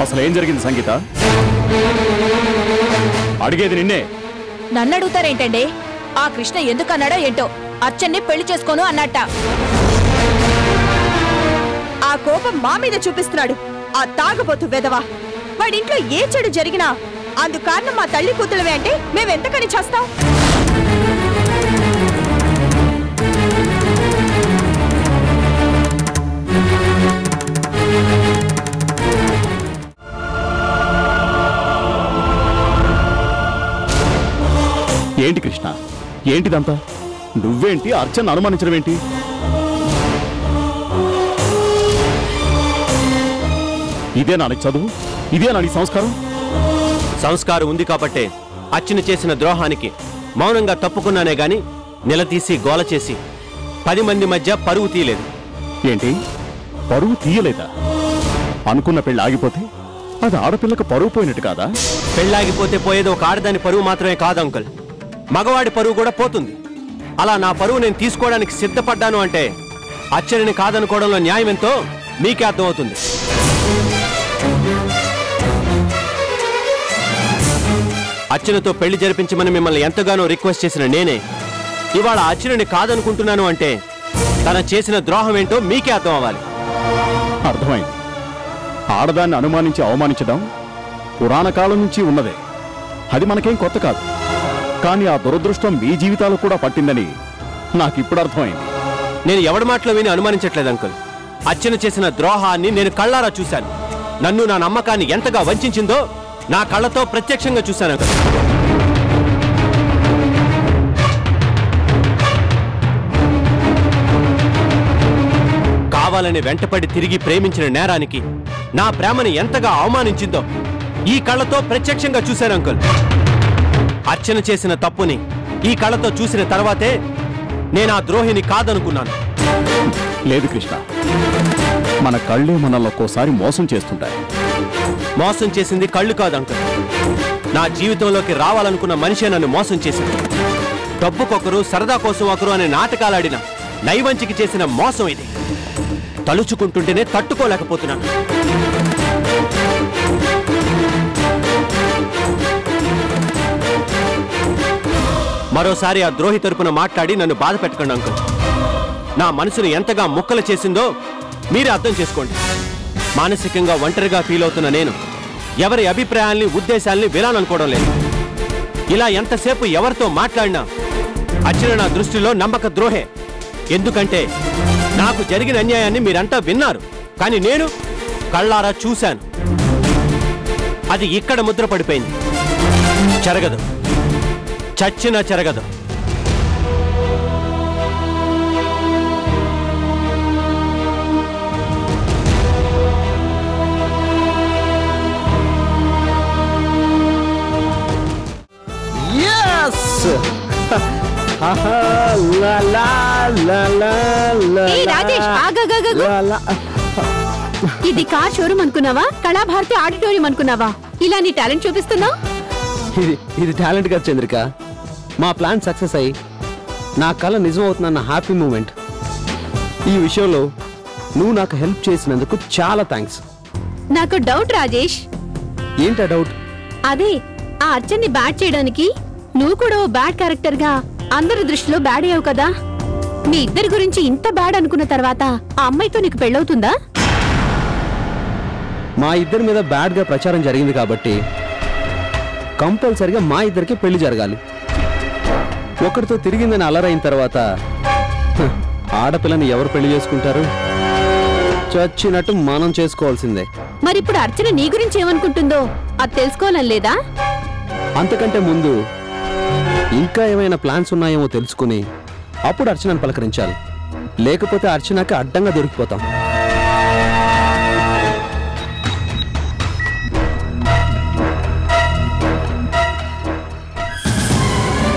అసలు ఏం జరిగింది సంగీత? అడిగేది నిన్నే. నన్ను అడుగుతారేంటండి? ఆ కృష్ణ ఎందుకన్నాడో ఏంటో అర్చన్ని పెళ్లి చేసుకోను అన్నట్ట. ఆ కోపం మా మీద చూపిస్తున్నాడు ఆ తాగబోతు వెధవా. వాడింట్లో ఏ చెడు జరిగినా అందు కారణం మా తల్లి కూతులవే అంటే మేమెంతకని చేస్తాం? ఏంటి కృష్ణ, ఏంటిదంతా? నువ్వేంటి అర్చన అనుమానించడం ఏంటి? ఇదేనా నీ చదువు? ఇదేనా నీ సంస్కారం? సంస్కారం ఉంది కాబట్టే అర్చన చేసిన ద్రోహానికి మౌనంగా తప్పుకున్నానే గాని నిలదీసి గోల చేసి 10 మంది మధ్య పరువు తీయలేదు. ఏంటి పరువు తీయలేదా? అనుకున్న పెళ్ళి ఆగిపోతే అది ఆడపిల్లకు పరువు పోయినట్టు కాదా? పెళ్ళాగిపోతే పోయేది ఒక ఆడదాని పరువు మాత్రమే కాదు అంకుల్, మగవాడి పరువు కూడా పోతుంది. అలా నా పరువు నేను తీసుకోవడానికి సిద్ధపడ్డాను అంటే అర్చనని కాదనుకోవడంలో న్యాయం ఎంతో మీకే అర్థమవుతుంది. అర్చనతో పెళ్లి జరిపించమని మిమ్మల్ని ఎంతగానో రిక్వెస్ట్ చేసిన నేనే ఇవాళ అర్చనని కాదనుకుంటున్నాను అంటే తన చేసిన ద్రోహం ఏంటో మీకే అర్థం అవ్వాలి. అర్థమైంది. ఆడదాన్ని అనుమానించి అవమానించడం పురాణ కాలం నుంచి ఉన్నదే. అది మనకేం కొత్త కాదు. కానీ ఆ దురదృష్టం మీ జీవితాలు కూడా పట్టిందని నాకిప్పుడు అర్థమైంది. నేను ఎవడి మాటలో విని అనుమానించట్లేదు అంకుల్. అర్చన చేసిన ద్రోహాన్ని నేను కళ్ళారా చూశాను. నన్ను నా నమ్మకాన్ని ఎంతగా వంచిందో నా కళ్ళతో ప్రత్యక్షంగా చూశాను అంకుల్. కావాలని వెంటపడి తిరిగి ప్రేమించిన నేరానికి నా ప్రేమని ఎంతగా అవమానించిందో ఈ కళ్ళతో ప్రత్యక్షంగా చూశాను అంకుల్. అర్చన చేసిన తప్పుని ఈ కళ్ళతో చూసిన తర్వాతే నేను ఆ ద్రోహిని కాదనుకున్నాను. లేదు కృష్ణ, మన కళ్ళే మనల్ని ఒక్కోసారి మోసం చేస్తుంటాయి. మోసం చేసింది కళ్ళు కాదు అంకుల్, నా జీవితంలోకి రావాలనుకున్న మనిషే నన్ను మోసం చేసింది. డబ్బుకొకరు సరదా కోసం ఒకరు అనే నాటకాలాడిన నైవంచికి చేసిన మోసం ఇది. తలుచుకుంటుంటేనే తట్టుకోలేకపోతున్నాను. మరోసారి ఆ ద్రోహి తరపున మాట్లాడి నన్ను బాధ పెట్టకండి అంకుల్. నా మనసును ఎంతగా ముక్కలు చేసిందో మీరే అర్థం చేసుకోండి. మానసికంగా ఒంటరిగా ఫీల్ అవుతున్న నేను ఎవరి అభిప్రాయాల్ని ఉద్దేశాల్ని వినాలనుకోవడం లేదు. ఇలా ఎంతసేపు ఎవరితో మాట్లాడినా అర్చన నా దృష్టిలో నమ్మక ద్రోహే. ఎందుకంటే నాకు జరిగిన అన్యాయాన్ని మీరంతా విన్నారు, కానీ నేను కళ్ళారా చూశాను. అది ఇక్కడ ముద్ర పడిపోయింది. చెరగదు, చచ్చినా చెరగదు. ఇది కార్ షోరూమ్ అనుకున్నావా? కళాభారతి ఆడిటోరియం అనుకున్నావా? ఇలా నీ టాలెంట్ చూపిస్తున్నావు? ఇది టాలెంట్ కాదు చంద్రిక. మా ప్లాన్ సక్సెస్ అయ్యి నా కళ నిజమవుతుందన్న హ్యాపీ మూమెంట్. ఈ విషయంలో నువ్వు నాకు హెల్ప్ చేసినందుకు చాలా థ్యాంక్స్. నాకు డౌట్ రాజేష్. ఏంటా డౌట్? అదే ఆ అర్చన్ని బ్యాడ్ చేయడానికి నువ్వు కూడా ఓ బ్యాడ్ క్యారెక్టర్ గా అందరి దృష్టిలో బ్యాడ్ అయ్యావు కదా. మీ ఇద్దరి గురించి ఇంత బ్యాడ్ అనుకున్న తర్వాత ఆ అమ్మాయితో నీకు పెళ్ళవుతుందా? మా ఇద్దరి మీద బ్యాడ్ గా ప్రచారం జరిగింది కాబట్టి కంపల్సరిగా మా ఇద్దరికి పెళ్లి జరగాలి. ఒకరితో తిరిగిందని అలరైన తర్వాత ఆడపిల్లని ఎవరు పెళ్లి చేసుకుంటారు? చచ్చినట్టు మనం చేసుకోవాల్సిందే. మరి ఇప్పుడు అర్చన నీ గురించి ఏమనుకుంటుందో అది తెలుసుకోవాలని లేదా? అంతకంటే ముందు ఇంకా ఏమైనా ప్లాన్స్ ఉన్నాయేమో తెలుసుకుని అప్పుడు అర్చనను పలకరించాలి. లేకపోతే అర్చనకి అడ్డంగా దొరికిపోతాం.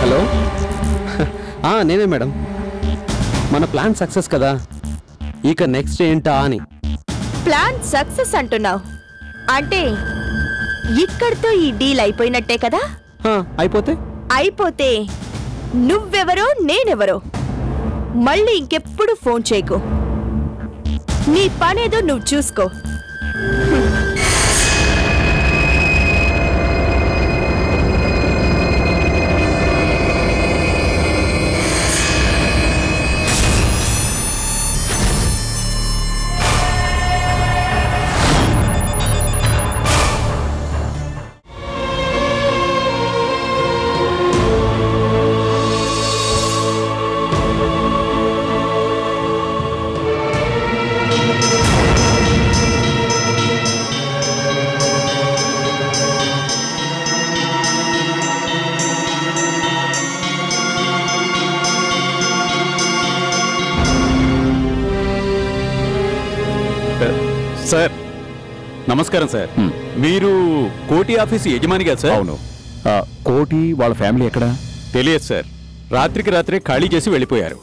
హలో, నేనే మేడం. మన ప్లాన్ సక్సెస్ కదా, ఇక నెక్స్ట్ ఏంటా అని. ప్లాన్ సక్సెస్ అంటున్నావు అంటే ఇక్కడితో ఈ డీల్ అయిపోయినట్టే కదా? అయిపోతే నువ్వెవరో నేనెవరో మళ్ళీ ఇంకెప్పుడు ఫోన్ చేయకు. నీ పనేదో నువ్వు చూసుకో. సార్ నమస్కారం సార్. మీరు కోటి ఆఫీసు యజమానిగా సార్? అవును. కోటి వాళ్ళ ఫ్యామిలీ ఎక్కడ తెలియదు సార్. రాత్రికి రాత్రే ఖాళీ చేసి వెళ్ళిపోయారు.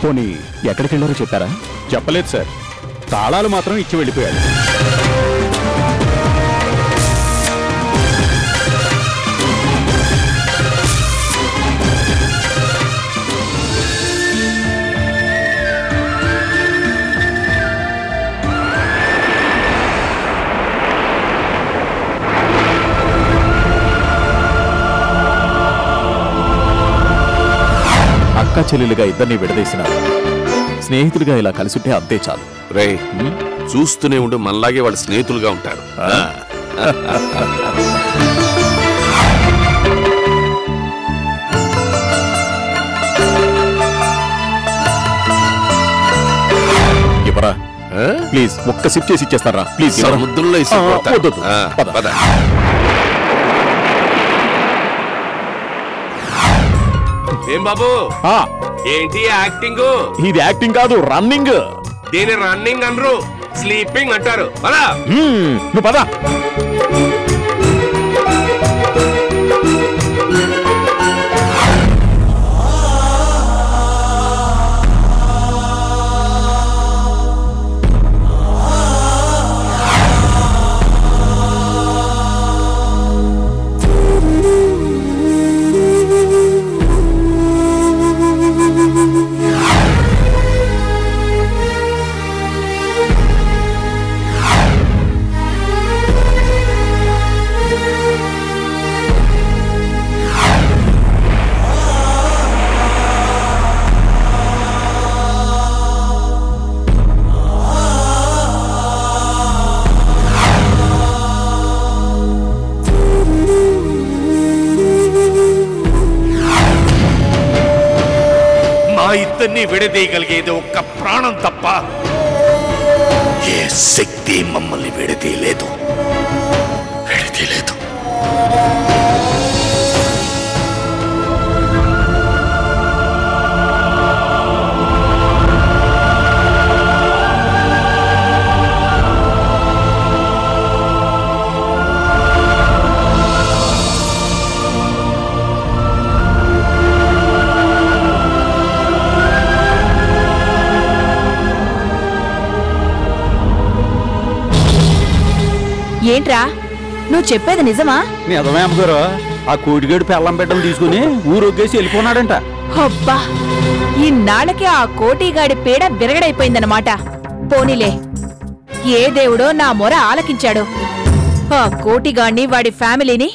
పోనీ ఎక్కడికి వెళ్ళారో చెప్పారా? చెప్పలేదు సార్. తాళాలు మాత్రం ఇచ్చి వెళ్ళిపోయారు. అక్క చెల్లెలుగా ఇద్దరిని విడదీసినారు. స్నేహితులుగా ఇలా కలిసుంటే అంతే చాలు. రే చూస్తూనే ఉండు, మనలాగే వాళ్ళు స్నేహితులుగా ఉంటారు. ఇవ్వరా ప్లీజ్. ఒక్క సిప్ చేసి ఇచ్చేస్తారా ప్లీజ్? ముద్దుల్లో ఏం బాబు ఏంటి యాక్టింగ్? ఇది యాక్టింగ్ కాదు, రన్నింగ్. దీని రన్నింగ్ అనరు, స్లీపింగ్ అంటారు. పదా నువ్వు పదా. ఇద్దరిని విడదీయగలిగేది ఒక్క ప్రాణం తప్ప ఏ శక్తి మమ్మల్ని విడదీయలేదు. ఏంట్రా నువ్వు చెప్పేది నిజమా? నిజమే అమ్మగారు. ఆ కోటిగేడు పెళ్ళం బిడ్డలు తీసుకుని ఊరొగ్గేసి వెళ్ళిపోనాడంట. అబ్బా, ఇన్నాళ్ళకి ఆ కోటిగాడి పీడ విరగడైపోయిందన్నమాట. పోనీలే, ఏ దేవుడో నా మొర ఆలకించాడు. ఆ కోటిగాడిని వాడి ఫ్యామిలీని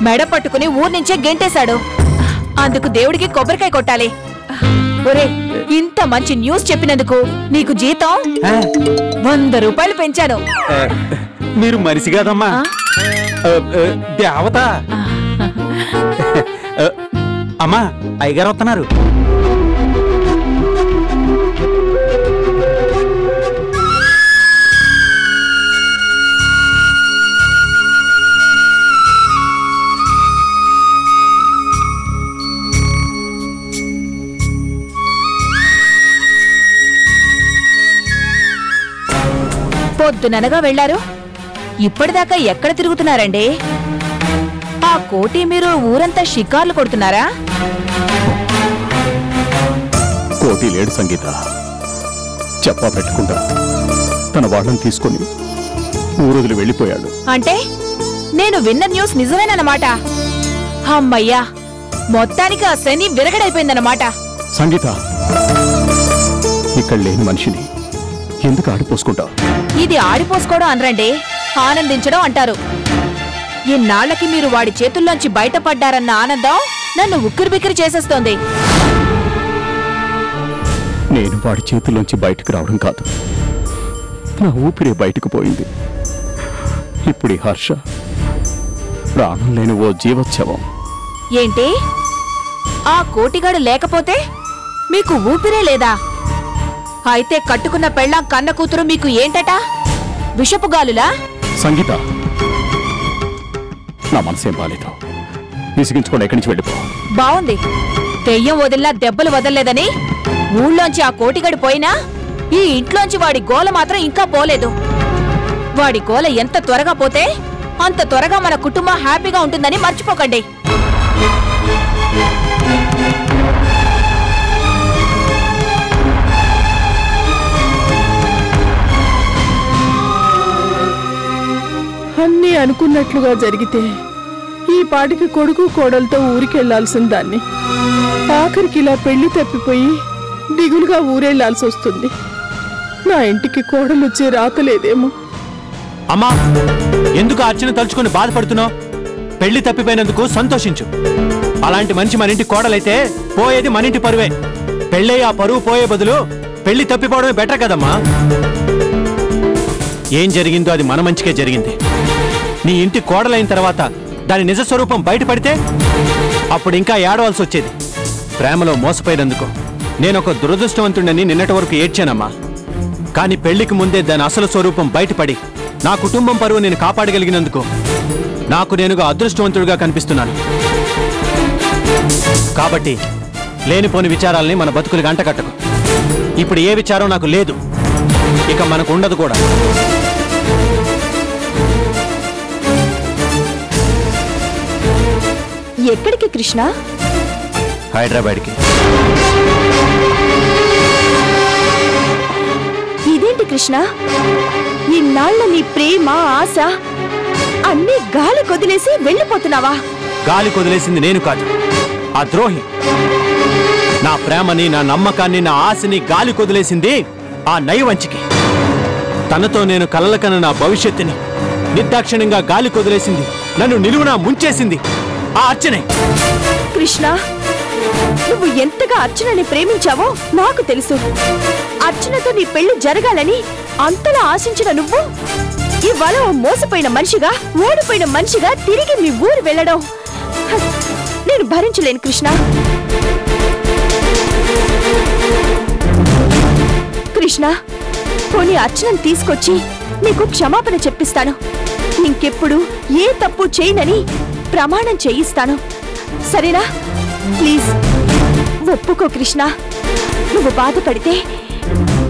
మెడ పట్టుకుని ఊర్నించే గెంటేశాడు. అందుకు దేవుడికి కొబ్బరికాయ కొట్టాలి. ఒరే, ఇంత మంచి న్యూస్ చెప్పినందుకు నీకు జీతం 100 రూపాయలు పెంచాను. మీరు మనిషి కాదమ్మా, దేవత. అమ్మా, అయ్యగారు వస్తున్నారు. పొద్దుననగా వెళ్లారు, ఇప్పటిదాకా ఎక్కడ తిరుగుతున్నారండి? ఆ కోటి మీరు ఊరంతా షికార్లు కొడుతున్నారా? కోటి లేడు సంగీత. చెప్పా పెట్టుకుంటా తన వాళ్ళని తీసుకొని ఊరొదిలి వెళ్ళిపోయాడు. అంటే నేను విన్న న్యూస్ నిజమేనన్నమాట. అమ్మయ్యా, మొత్తానికి ఆ శని విరగడైపోయిందన్నమాట. సంగీత, ఇక్కడ లేని మనిషిని ఎందుకు ఆడిపోసుకుంటావు? ఇది ఆడిపోసుకోవడం అనరండి, ఆనందించడం అంటారు. ఇన్నాళ్లకి మీరు వాడి చేతుల్లోంచి బయటపడ్డారన్న ఆనందం నన్ను ఉక్కిరిబిక్కిరి చేసేస్తోంది. నేను వాడి చేతుల్లోంచి బయటకు రావడం కాదు, నా ఊపిరి బయటకు పోయింది. ఇప్పుడు హర్ష ప్రాణం లేని ఓ జీవోత్సవం. ఏంటి, ఆ కోటిగాడు లేకపోతే మీకు ఊపిరే లేదా? అయితే కట్టుకున్న పెళ్ళాం కన్న కూతురు మీకు ఏంటట? విషపుగాలులా? సంగీత, నా మనసేం బాలేదు. విసిగించుకోండి, ఎక్కడి నుంచి వెళ్ళిపో. బావుంది, దెయ్యం వదిలినా దెబ్బలు వదలలేదని ఊళ్ళోంచి ఆ కోటిగాడు పోయినా ఈ ఇంట్లోంచి వాడి గోల మాత్రం ఇంకా పోలేదు. వాడి గోల ఎంత త్వరగా పోతే అంత త్వరగా మన కుటుంబం హ్యాపీగా ఉంటుందని మర్చిపోకండి. అన్నీ అనుకున్నట్లుగా జరిగితే ఈ పాటికి కొడుకు కోడలతో ఊరికెళ్లాల్సిన దాన్ని ఆఖరికి ఇలా పెళ్లి తప్పిపోయి దిగులుగా ఊరెళ్లాల్సి వస్తుంది. నా ఇంటికి కోడలు వచ్చే రాతలేదేమో. అమ్మా, ఎందుకు అర్చన తలుచుకుని బాధపడుతున్నావు? పెళ్లి తప్పిపోయినందుకు సంతోషించు. అలాంటి మనిషి మన ఇంటి కోడలైతే పోయేది మన ఇంటి పరువే. పెళ్ళై ఆ పరువు పోయే బదులు పెళ్లి తప్పిపోవడమే బెటర్ కదమ్మా. ఏం జరిగిందో అది మన మంచికే జరిగింది. నీ ఇంటి కోడలైన తర్వాత దాని నిజ స్వరూపం బయటపడితే అప్పుడు ఇంకా ఏడవలసి వచ్చేది. ప్రేమలో మోసపోయినందుకు నేనొక దురదృష్టవంతుడని నిన్నటి వరకు ఏడ్చానమ్మా. కానీ పెళ్లికి ముందే దాని అసలు స్వరూపం బయటపడి నా కుటుంబం పరువు నేను కాపాడగలిగినందుకు నాకు నేనుగా అదృష్టవంతుడిగా కనిపిస్తున్నాను. కాబట్టి లేనిపోని విచారాల్ని మన బతుకులు గంటకట్టకు. ఇప్పుడు ఏ విచారం నాకు లేదు, ఇక మనకు ఉండదు కూడా. ఎక్కడికి కృష్ణ? హైదరాబాద్కి. ఇదేంటి కృష్ణ, ఇన్నాళ్ళ నీ ప్రేమ ఆశ అన్నీ గాలి కొదిలేసి వెళ్ళిపోతున్నావా? గాలి కొదిలేసింది నేను కాదు, ఆ ద్రోహి. నా ప్రేమని, నా నమ్మకాన్ని, నా ఆశని గాలి కొదిలేసింది ఆ నయవంచికి. తనతో నేను కలలకన్న నా భవిష్యత్తుని నిర్దాక్షిణ్యంగా గాలి కొదిలేసింది, నన్ను నిలువునా ముంచేసింది ఆ అర్చనే. కృష్ణ, నువ్వు ఎంతగా అర్చనని ప్రేమించావో నాకు తెలుసు. అర్చనతో నీ పెళ్లి జరగాలని అంతలా ఆశించిన నువ్వు ఇవాళ ఓ మోసపోయిన మనిషిగా, ఓడిపోయిన మనిషిగా తిరిగి మీ ఊరు వెళ్ళడం నేను భరించలేను కృష్ణ. కృష్ణ, పోనీ అర్చనని తీసుకొచ్చి నీకు క్షమాపణ చెప్పిస్తాను. ఇంకెప్పుడు ఏ తప్పు చేయనని ప్రమాణం చేయిస్తాను, సరేనా? ప్లీజ్ ఒప్పుకో కృష్ణ. నువ్వు బాధపడితే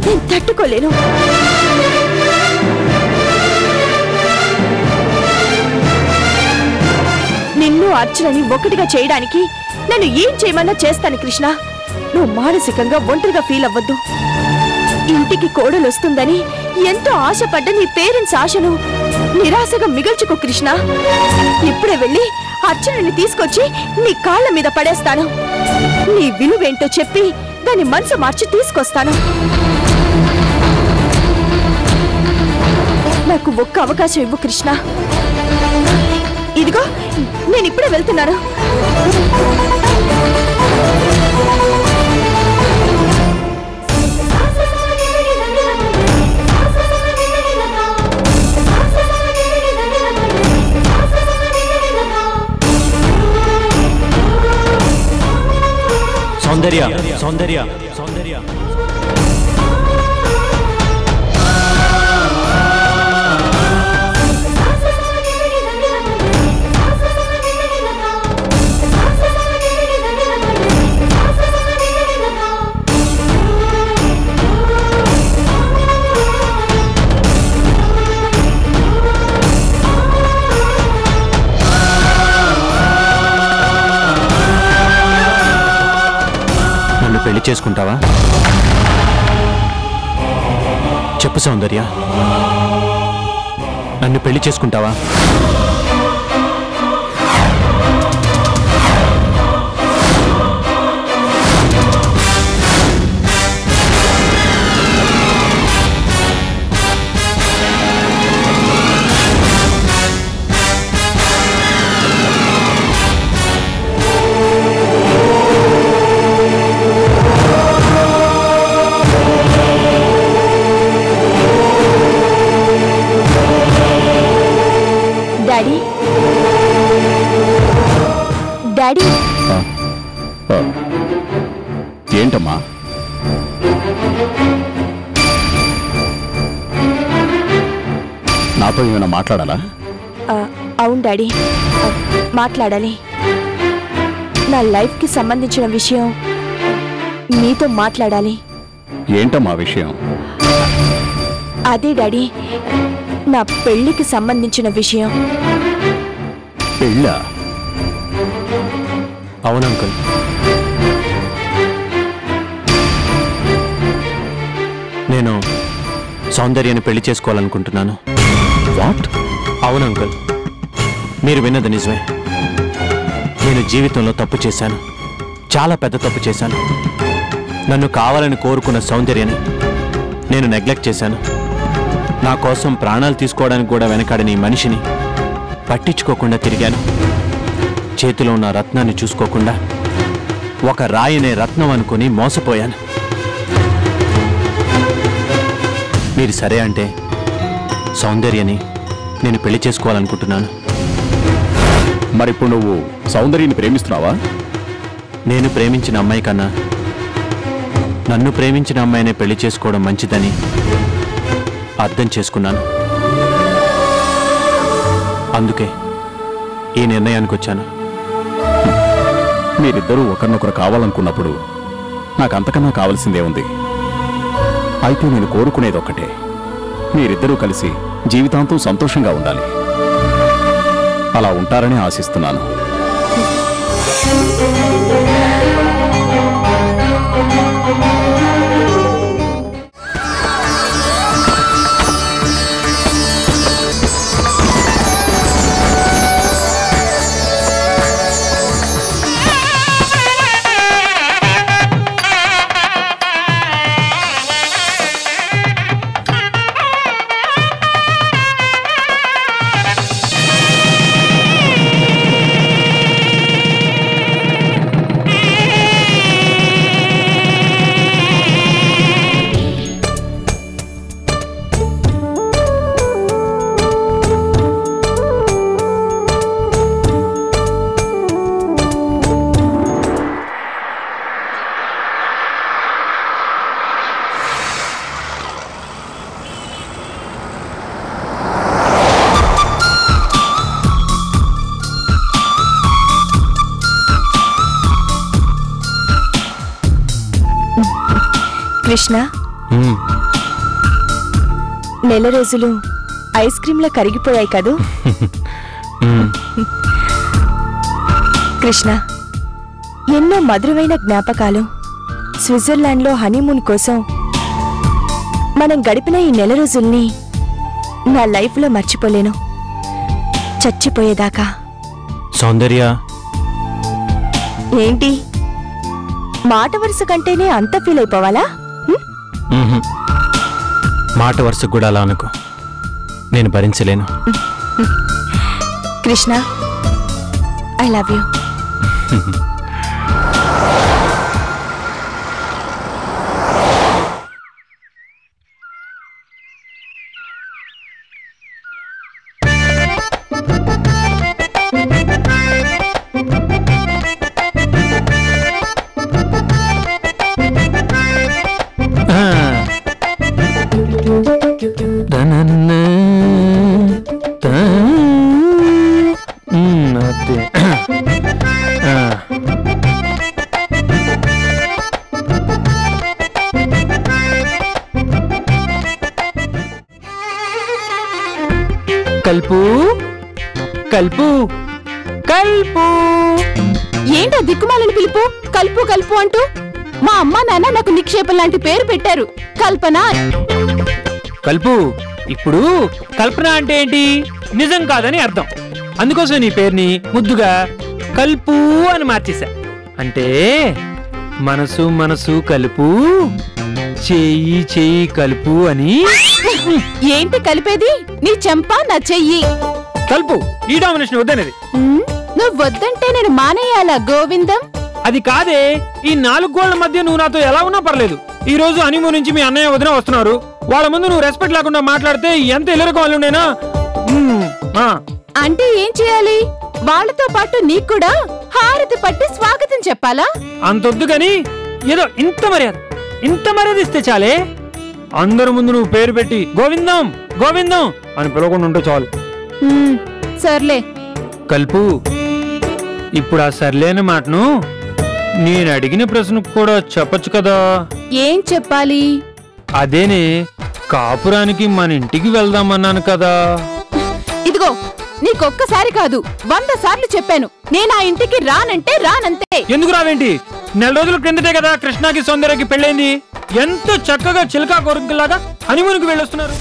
నేను తట్టుకోలేను. నిన్ను అర్చనని ఒకటిగా చేయడానికి నన్ను ఏం చేయమన్నా చేస్తాను కృష్ణ. నువ్వు మానసికంగా ఒంటరిగా ఫీల్ అవ్వద్దు. ఇంటికి కోడలు వస్తుందని ఎంతో ఆశపడ్డ నీ పేరెంట్స్ ఆశను నిరాశగా మిగల్చుకో కృష్ణ. ఇప్పుడే వెళ్ళి అర్చనని తీసుకొచ్చి నీ కాళ్ళ మీద పడేస్తాను. నీ విలువేంటో చెప్పి దాని మనసు మార్చి తీసుకొస్తాను. నాకు ఒక్క అవకాశం ఇవ్వు కృష్ణ. ఇదిగో నేను ఇప్పుడే వెళ్తున్నాను. సౌందర్య, సౌందర్య, సౌందర్య. పెళ్లి చేసుకుంటావా? చెప్పు సౌందర్య, నన్ను పెళ్లి చేసుకుంటావా? Daddy, daddy. ఏంటమ్మా? నాతో ఏమైనా మాట్లాడాలా? అవును డాడీ, మాట్లాడాలి. నా లైఫ్కి సంబంధించిన విషయం మీతో మాట్లాడాలి. ఏంటమ్మా విషయం? అదే డాడీ, నా పెళ్లికి సంబంధించిన విషయం. పెళ్ళా? అవును అంకుల్. నేను సౌందర్యాన్ని పెళ్లి చేసుకోవాలనుకుంటున్నాను. వాట్? అవును అంకుల్, మీరు విన్నది నిజమే. నేను జీవితంలో తప్పు చేశాను, చాలా పెద్ద తప్పు చేశాను. నన్ను కావాలని కోరుకున్న సౌందర్యాన్ని నేను నెగ్లెక్ట్ చేశాను. నా కోసం ప్రాణాలు తీసుకోవడానికి కూడా వెనకాడని ఈ మనిషిని పట్టించుకోకుండా తిరిగాను. చేతిలో ఉన్న రత్నాన్ని చూసుకోకుండా ఒక రాయినే రత్నం అనుకుని మోసపోయాను. మీరు సరే అంటే సౌందర్యని నేను పెళ్లి చేసుకోవాలనుకుంటున్నాను. మరిప్పుడు నువ్వు సౌందర్యని ప్రేమిస్తున్నావా? నేను ప్రేమించిన అమ్మాయి కన్నా నన్ను ప్రేమించిన అమ్మాయినే పెళ్లి చేసుకోవడం మంచిదని అర్థం చేసుకున్నాను. అందుకే ఈ నిర్ణయానికి వచ్చాను. మీరిద్దరూ ఒకరినొకరు కావాలనుకున్నప్పుడు నాకంతకన్నా కావాల్సిందే ఉంది. అయితే నేను కోరుకునేది ఒక్కటే, మీరిద్దరూ కలిసి జీవితాంతం సంతోషంగా ఉండాలి. అలా ఉంటారని ఆశిస్తున్నాను. కృష్ణ, నెల రోజులు ఐస్ క్రీమ్లా కరిగిపోయాయి కదూ. కృష్ణ, ఎన్నో మధురమైన జ్ఞాపకాలు. స్విట్జర్లాండ్లో హనీమూన్ కోసం మనం గడిపిన ఈ నెల రోజుల్ని నా లైఫ్లో మర్చిపోలేను, చచ్చిపోయేదాకా. సౌందర్య, ఏంటి మాట వరుస కంటేనే అంత ఫీల్ అయిపోవాలా? మాట వరుసకు కూడా అలా అనుకో, నేను భరించలేను. Krishna, I love you. Kalpu Kalpu Kalpu. ఏంటా దిక్కుమాలని పిలుపు? కల్పు కల్పు అంటూ మా అమ్మా నాన్న నాకు నిక్షేపం లాంటి పేరు పెట్టారు, కల్పన. కల్పు, ఇప్పుడు కల్పన అంటే ఏంటి? నిజం కాదని అర్థం. అందుకోసం నీ పేరుని ముద్దుగా కల్పు అని మార్చేశా. అంటే మనసు మనసు కలుపు, చెయ్యి చెయ్యి కలుపు అని. ఏంటి కలిపేది? నీ చెంప నా చెయ్యి. కల్పు, ఈ డామినేషన్ వద్దనేది. నువ్వు వద్దంటే నేను మానేయాలా గోవిందం? అది కాదే, ఈ 4 గోళ్ల మధ్య నువ్వు నాతో ఎలా ఉన్నా పర్లేదు. ఈ రోజు హనీమూన్ నుంచి మీ అన్నయ్య వదిన వస్తున్నారు. వాళ్ళ ముందు నువ్వు రెస్పెక్ట్ లేకుండా మాట్లాడితే ఎంత ఎల్లరకు వాళ్ళు ఉండేనా? అంటే ఏం చేయాలి? వాళ్ళతో పాటు నీకు కూడా హారతి పట్టి స్వాగతం చెప్పాలా? అంతొద్దు కాని ఏదో ఇంత మర్యాద ఇస్తే చాలే. అందరి ముందు నువ్వు పేరు పెట్టి గోవిందం గోవిందం అని పిలవకుండా ఉంటే చాలు. సర్లే. కల్పు, ఇప్పుడు ఆ సర్లేని మాటను నేను అడిగిన ప్రశ్నకు కూడా చెప్పొచ్చు కదా. ఏం చెప్పాలి? అదేనే, కాపురానికి మన ఇంటికి వెళ్దామన్నాను కదా. ఇదిగో, నీకొక్కసారి కాదు 100 సార్లు చెప్పాను, నేను ఆ ఇంటికి రానంటే రానంతే. ఎందుకు రావేంటి? నెల రోజుల క్రిందటే కదా కృష్ణకి సౌందర్యకి పెళ్ళైంది. ఎంతో చక్కగా చిలకా కోరికలాగా హనీమూన్కి వెళ్ళొస్తున్నారు.